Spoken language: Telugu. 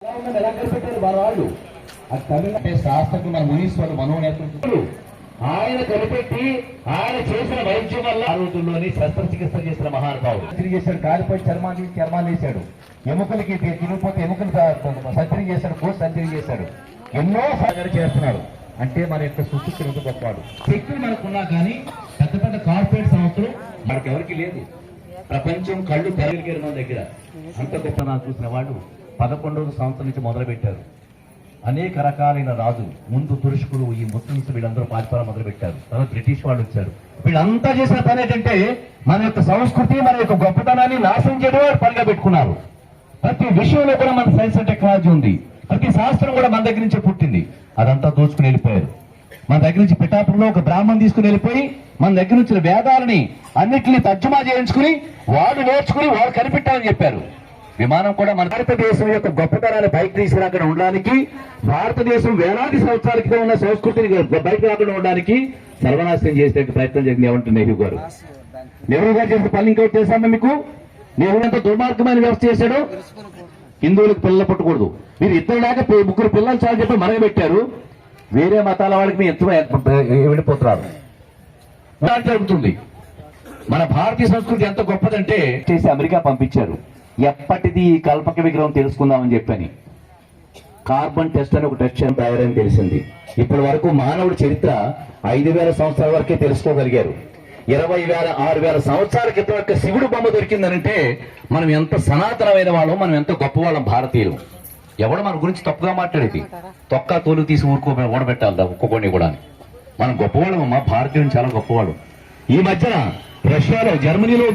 వాళ్ళు అది తమిళ శాస్త్రకు మన మునీశ్వరుడు మనోనేతృత్వం ఆయన కనిపెట్టి ఆయన చేసిన వైద్యం వల్ల ఆ రోజుల్లోని శస్త్రచికిత్స చేసిన మహానుభావుడు సర్జరీ చేశాడు. కాలిపోయి చర్మాన్ని వేశాడు. ఎముకలకి తిరిగిపోతే ఎముకలు సర్జరీ చేశాడు. కోర్స్ సర్జరీ చేశాడు. ఎన్నో సర్జరీ చేస్తున్నాడు. అంటే మన యొక్క సుశిక్షణ గొప్పవాడు. శక్తులు మనకున్నా కానీ పెద్ద పెద్ద కార్పొరేట్ సంస్థలు మనకెవరికి లేదు. ప్రపంచం కళ్ళు తెరగలిగారు మన దగ్గర. అంత గొప్ప నాకు చూసిన వాళ్ళు 11వ సంవత్సరం నుంచి మొదలు పెట్టారు. అనేక రకాలైన రాజులు ముందు తురుష్కులు ఈ ముస్లింస్ వీళ్ళందరూ పాల్పడ మొదలు పెట్టారు. తర్వాత బ్రిటిష్ వాళ్ళు వచ్చారు. వీళ్ళంతా చేసిన పని ఏంటంటే మన యొక్క సంస్కృతి మన యొక్క గొప్పతనాన్ని నాశనం చేయడం వాళ్ళు పనిగా పెట్టుకున్నారు. ప్రతి విషయంలో కూడా మన సైన్స్ అండ్ టెక్నాలజీ ఉంది. ప్రతి శాస్త్రం కూడా మన దగ్గర నుంచే పుట్టింది. అదంతా దోచుకుని వెళ్ళిపోయారు. మన దగ్గర నుంచి పిఠాపురంలో ఒక బ్రాహ్మణ్ తీసుకుని వెళ్ళిపోయి మన దగ్గర నుంచి వేదాలని అన్నింటినీ తర్జుమా చేయించుకుని వాడు నేర్చుకుని వాడు కనిపెట్టాలని చెప్పారు. విమానం కూడా మన భారతదేశం యొక్క గొప్పతనాన్ని బయట తీసుకురాకుండా ఉండడానికి, భారతదేశం వేలాది సంవత్సరాల క్రితం ఉన్న సంస్కృతిని బయట రాకుండా ఉండడానికి సర్వనాశనం చేసే ప్రయత్నం జరిగింది. ఏమంటారు నెహ్రూ గారు? నెహ్రూ గారు చేసిన పని ఇంకోటి చేశామా మీకు? నెహ్రూ ఎంత దుర్మార్గమైన వ్యవస్థ చేశాడు. హిందువులకు పిల్లలు పుట్టకూడదు, మీరు ఇద్దరు లేక 3 పిల్లలు చాలా చెప్పి మరగబెట్టారు. వేరే మతాల వాళ్ళకి మీ ఎంత వెళ్ళిపోతున్నారు జరుగుతుంది. మన భారతీయ సంస్కృతి ఎంత గొప్పదంటే చేసి అమెరికా పంపించారు. ఎప్పటిది ఈ కల్పక విగ్రహం తెలుసుకుందామని చెప్పని కార్బన్ టెస్ట్ అని ఒక టెస్ట్ తయారని తెలిసింది. ఇప్పటి వరకు మానవుడి చరిత్ర 5,000 సంవత్సరాల వరకే తెలుసుకోగలిగారు. 6,000 సంవత్సరాల క్రితం యొక్క శివుడు బొమ్మ దొరికిందనంటే మనం ఎంత సనాతనమైన వాళ్ళం, మనం ఎంత గొప్పవాళ్ళం భారతీయులు. ఎవడు మన గురించి తప్పుగా మాట్లాడేది తొక్క తోలు తీసి ఓడబెట్టాలి ఒక్కొక్కడిని కూడా. మనం గొప్పవాళ్ళం, మా భారతీయులు చాలా గొప్పవాడు. ఈ మధ్యన రష్యాలో జర్మనీలో